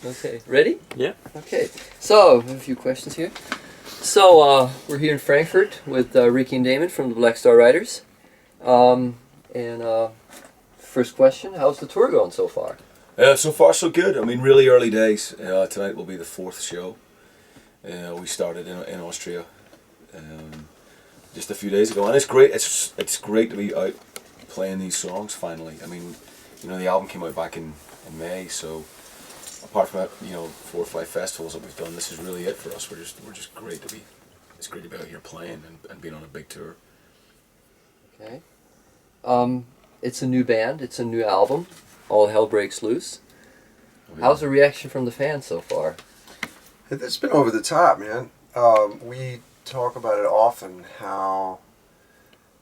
Okay, ready? Yeah. Okay, so I have a few questions here. So we're here in Frankfurt with Ricky and Damon from the Black Star Riders. First question, how's the tour going so far? So far so good. I mean, really early days. Tonight will be the 4th show. We started in Austria just a few days ago, and it's great. It's great to be out playing these songs finally. I mean, the album came out back in May, so apart from that, 4 or 5 festivals that we've done, this is really it for us. We're just great to be. It's great to be out here playing and being on a big tour. Okay. It's a new band. It's a new album. All Hell Breaks Loose. How's the reaction from the fans so far? It's been over the top, man. We talk about it often, how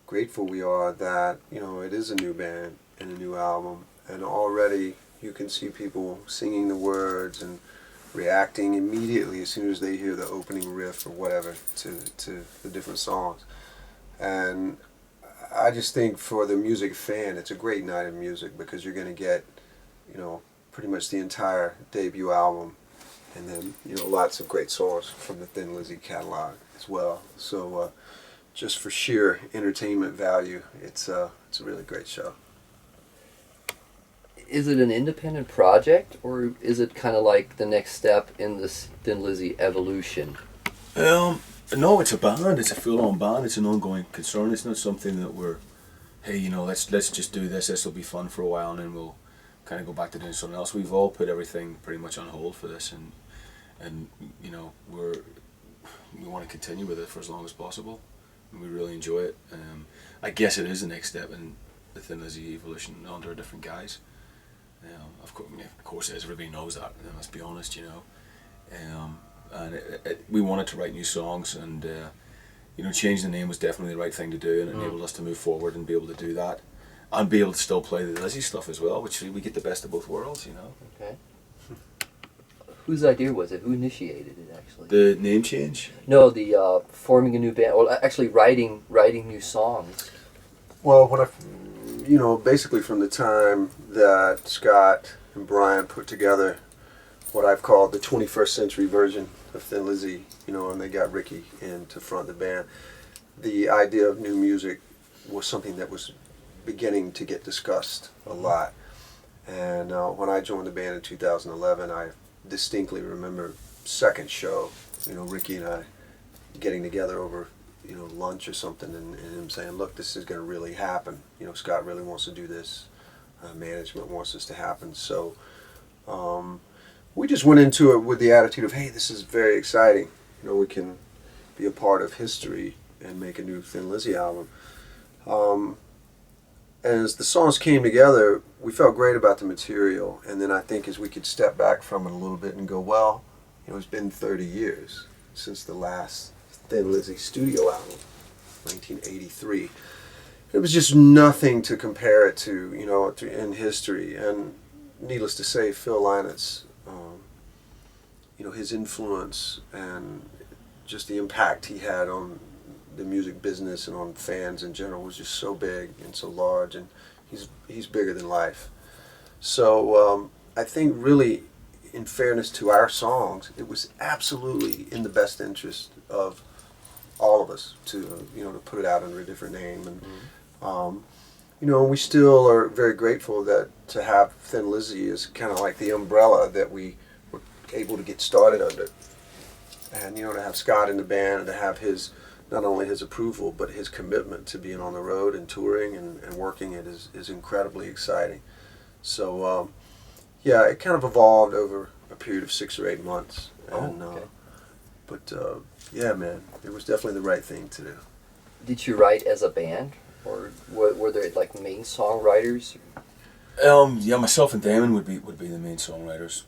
grateful we are that, it is a new band and a new album. And already you can see people singing the words and reacting immediately as soon as they hear the opening riff or whatever to the different songs. And I just think for the music fan, it's a great night of music because you're going to get, pretty much the entire debut album, and then lots of great songs from the Thin Lizzy catalog as well. So just for sheer entertainment value, it's a really great show. Is it an independent project, or is it kind of like the next step in this Thin Lizzy evolution? No, it's a band. It's a full-on band. It's an ongoing concern. It's not something that we're, hey, let's just do this. This will be fun for a while, and then we'll kind of go back to doing something else. We've all put everything pretty much on hold for this, and we want to continue with it for as long as possible, and we really enjoy it. I guess it is the next step in the Thin Lizzy evolution under a different guise. Of course, it is. Everybody knows that. Let's be honest, and we wanted to write new songs, and changing the name was definitely the right thing to do, and it enabled us to move forward and be able to do that, and be able to still play the Lizzy stuff as well, which we get the best of both worlds, Okay. Whose idea was it? Who initiated it, actually? The name change? No, the forming a new band, or actually writing new songs. Well, basically from the time that Scott and Brian put together what I've called the 21st century version of Thin Lizzy, and they got Ricky in to front the band, the idea of new music was something that was beginning to get discussed a lot. And when I joined the band in 2011, I distinctly remember second show, Ricky and I getting together over lunch or something, and him saying, look, this is going to really happen. Scott really wants to do this. Management wants this to happen. So we just went into it with the attitude of, hey, this is very exciting. We can be a part of history and make a new Thin Lizzy album. And as the songs came together, we felt great about the material. And then I think as we could step back from it a little bit and go, well, it's been 30 years since the last Thin Lizzy studio album, 1983. It was just nothing to compare it to, in history. And needless to say, Phil Lynot's, his influence and just the impact he had on the music business and on fans in general was just so big and so large, and he's bigger than life. So I think really, in fairness to our songs, it was absolutely in the best interest of all of us to to put it out under a different name, and we still are very grateful that to have Thin Lizzy is kind of like the umbrella that we were able to get started under, and to have Scott in the band and to have his not only his approval but his commitment to being on the road and touring and working it is incredibly exciting. So yeah, it kind of evolved over a period of 6 or 8 months, and but yeah, man, it was definitely the right thing to do. Did you write as a band, or were there like main songwriters? Yeah, myself and Damon would be the main songwriters.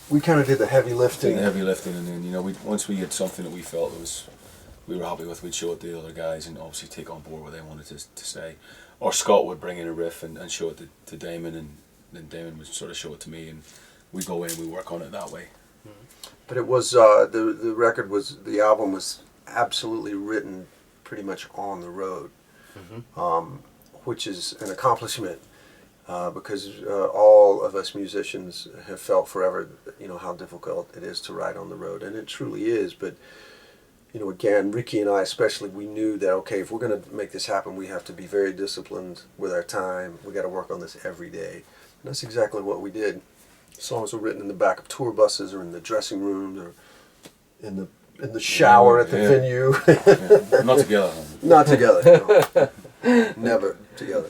We kind of did the heavy lifting. And then once we had something that we felt we were happy with, we'd show it to the other guys and obviously take on board what they wanted to say. Or Scott would bring in a riff and show it to Damon, and then Damon would sort of show it to me, and we go in and we work on it that way. But it was the album was absolutely written pretty much on the road, which is an accomplishment because all of us musicians have felt forever, how difficult it is to write on the road, and it truly is. But again, Ricky and I especially, we knew that okay, if we're going to make this happen, we have to be very disciplined with our time. We got to work on this every day, and that's exactly what we did. Songs were written in the back of tour buses, or in the dressing rooms, or in the shower at the venue. Not together. Not together. No. Never together.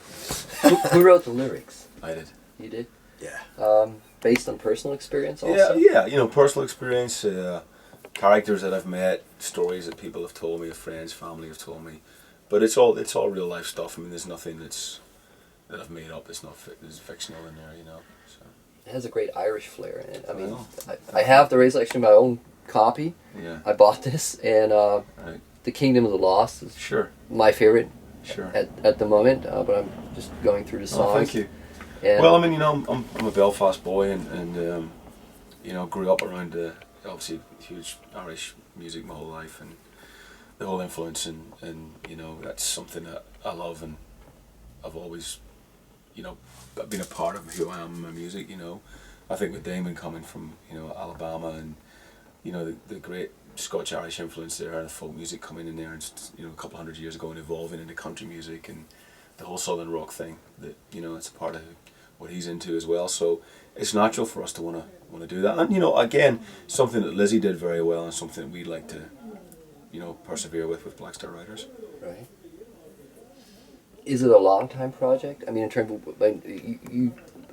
Who wrote the lyrics? I did. You did? Yeah. Based on personal experience also? Yeah. Personal experience, characters that I've met, stories that people have told me, friends, family have told me. But it's all real life stuff. I mean, there's nothing that I've made up. It's not there's fictional in there, So. It has a great Irish flair in it. I mean, I have the Razor, actually my own copy. Yeah. I bought this, and right. The Kingdom of the Lost is my favorite. Sure. At the moment, but I'm just going through the songs. Oh, thank you. And well, I mean, I'm a Belfast boy, and grew up around obviously huge Irish music my whole life, and the whole influence, and that's something that I love, and I've always, been a part of who I am in my music. I think with Damon coming from Alabama, and the great Scotch-Irish influence there, and the folk music coming in there, and a couple hundred years ago, and evolving into country music and the whole southern rock thing, that it's a part of what he's into as well. So it's natural for us to want to do that, and again, something that Lizzie did very well, and something that we'd like to persevere with Black Star Riders. Right. Is it a long time project? I mean, in terms of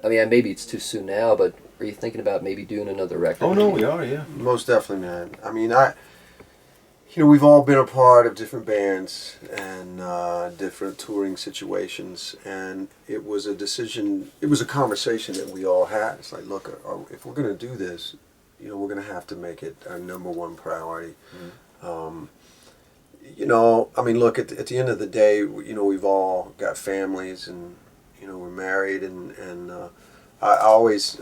maybe it's too soon now, but are you thinking about maybe doing another record? Oh no, we are, yeah. Most definitely, man. I mean, we've all been a part of different bands and different touring situations, and it was a decision. It was a conversation that we all had. It's like, look, if we're going to do this, we're going to have to make it our number one priority. Mm-hmm. I mean, look, at the end of the day, we've all got families, and we're married, and I always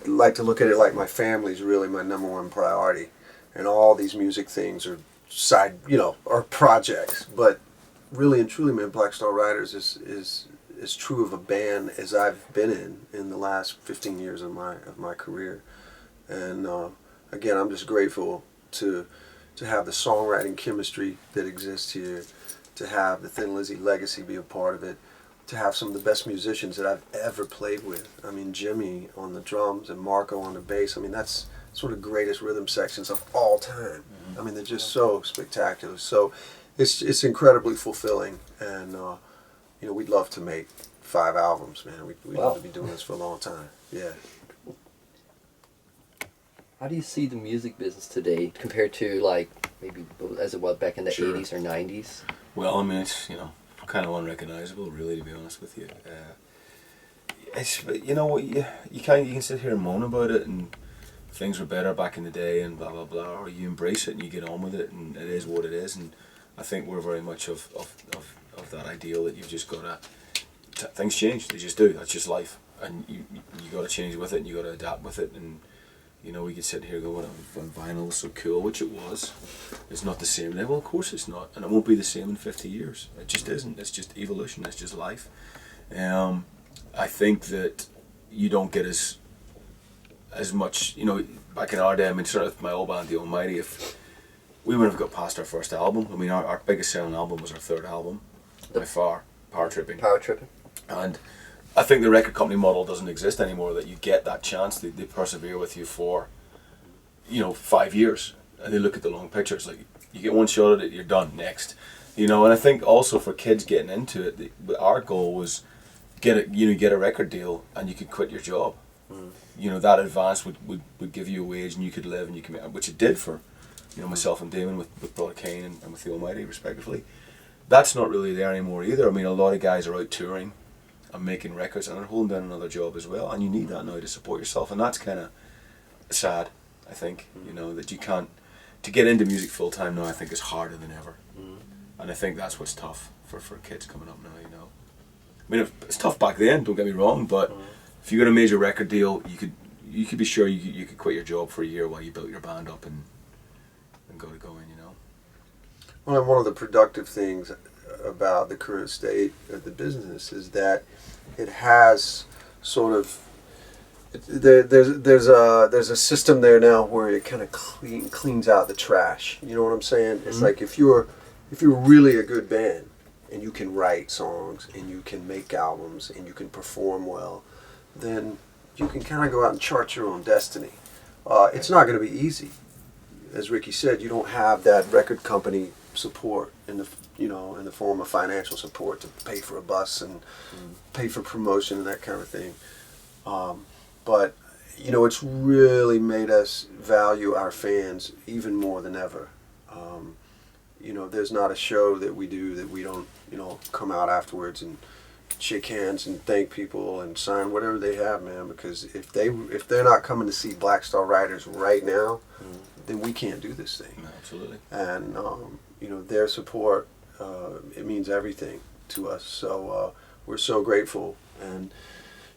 like to look at it like my family's really my number one priority, and all these music things are side, are projects. But really and truly, man, Black Star Riders is true of a band as I've been in the last 15 years of my career, and again, I'm just grateful to have the songwriting chemistry that exists here, to have the Thin Lizzy legacy be a part of it, to have some of the best musicians that I've ever played with. I mean, Jimmy on the drums and Marco on the bass. I mean, that's sort of greatest rhythm sections of all time. Mm-hmm. I mean, they're just so spectacular. So it's incredibly fulfilling, and we'd love to make 5 albums, man. We'd love to be doing this for a long time. Yeah. How do you see the music business today compared to maybe as it was back in the 80s or 90s? Well, I mean, it's kind of unrecognizable, really, to be honest with you. You can sit here and moan about it, and things were better back in the day, and blah blah blah, or you embrace it and you get on with it, and it is what it is. And I think we're very much of that ideal that you've just got to. Things change; they just do. That's just life, and you got to change with it, and you got to adapt with it, and. We could sit here and go, when vinyl was so cool, which it was. It's not the same level, of course it's not. And it won't be the same in 50 years. It just isn't. It's just evolution. It's just life. I think that you don't get as much, back in our day, I mean, sort of my old band, The Almighty, if we wouldn't have got past our first album. I mean, our biggest selling album was our third album, by far, Power Tripping. Power Tripping. And I think the record company model doesn't exist anymore, that you get that chance, they persevere with you for 5 years, and they look at the long picture. It's like you get one shot at it, you're done, next. And I think also for kids getting into it, our goal was get a record deal and you could quit your job. That advance would give you a wage and you could live, and you can, which it did for myself and Damon with Brother Kane and with The Almighty respectively. That's not really there anymore either. I mean, a lot of guys are out touring and making records, and they're holding down another job as well, and you need that now to support yourself, and that's kind of sad, I think, that you can't, to get into music full time now, I think is harder than ever, and I think that's what's tough for kids coming up now, I mean, it's tough back then, don't get me wrong, but if you got a major record deal, you could be sure you could quit your job for a year while you built your band up and go to going, Well, one of the productive things about the current state of the business is that it has sort of there's a system there now where it kind of cleans out the trash. You know what I'm saying? It's like if you're really a good band and you can write songs and you can make albums and you can perform well, then you can kind of go out and chart your own destiny. It's not going to be easy. As Ricky said, you don't have that record company support in the form of financial support to pay for a bus and pay for promotion and that kind of thing. But it's really made us value our fans even more than ever. There's not a show that we do that we don't come out afterwards and shake hands and thank people and sign whatever they have, man. Because if they're not coming to see Black Star Riders right now, then we can't do this thing. Absolutely. And their support, it means everything to us. So we're so grateful. And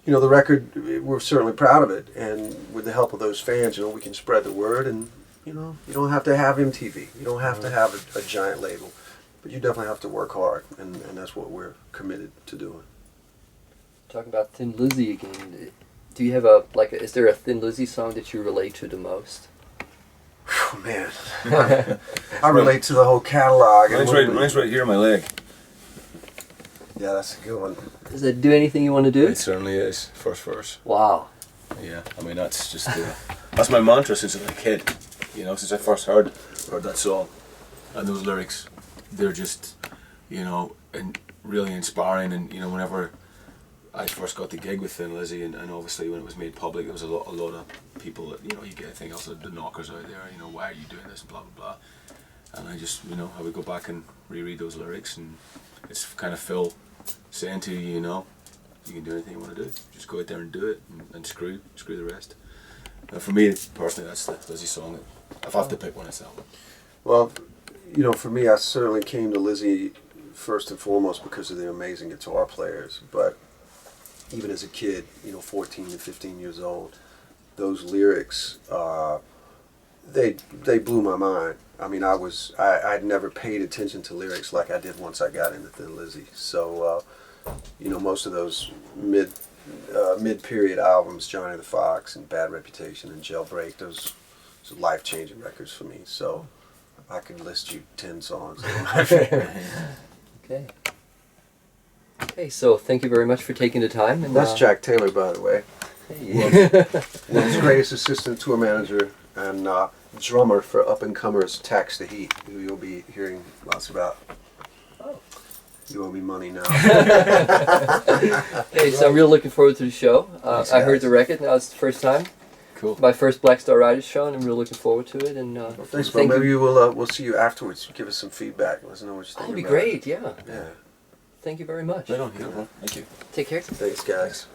the record, we're certainly proud of it. And with the help of those fans, we can spread the word. And you don't have to have MTV. You don't have to have a giant label. But you definitely have to work hard, and that's what we're committed to doing. Talking about Thin Lizzy again, do you have is there a Thin Lizzy song that you relate to the most? Oh, man. I relate to the whole catalog. Mine's right here on my leg. Yeah, that's a good one. Does it do anything you want to do? It certainly is. First verse. Wow. Yeah, I mean that's just that's my mantra since I was a kid. Since I first heard that song, and those lyrics, they're just, and really inspiring. And whenever I first got the gig with Thin Lizzy, and obviously when it was made public, there was a lot of people that you get, I think, also the knockers out there. Why are you doing this? And blah blah blah. And I just I would go back and reread those lyrics, and it's kind of Phil saying to you, you can do anything you want to do. Just go out there and do it, and screw the rest. And for me personally, that's the Lizzy song that if I have to pick one, it's that one. Well, for me, I certainly came to Lizzy first and foremost because of the amazing guitar players. But even as a kid, 14 to 15 years old, those lyrics, they blew my mind. I mean, I'd never paid attention to lyrics like I did once I got into Thin Lizzy. So, most of those mid-period albums, Johnny the Fox and Bad Reputation and Jailbreak, those are life-changing records for me. So I could list you 10 songs. Okay. Okay, so thank you very much for taking the time. And that's Jack Taylor, by the way. Hey. World's greatest assistant tour manager and drummer for up-and-comers Tax the Heat, who you'll be hearing lots about. Oh. You owe me money now. Hey, so I'm really looking forward to the show. Thanks, I heard the record. Now it's the first time. Cool. My first Black Star Riders show, and I'm really looking forward to it. And thanks, bro. Maybe we'll see you afterwards. Give us some feedback. Let us know what you think. That'd be great. Yeah. Yeah. Thank you very much. Right on. Thank you. Take care. Thanks, guys.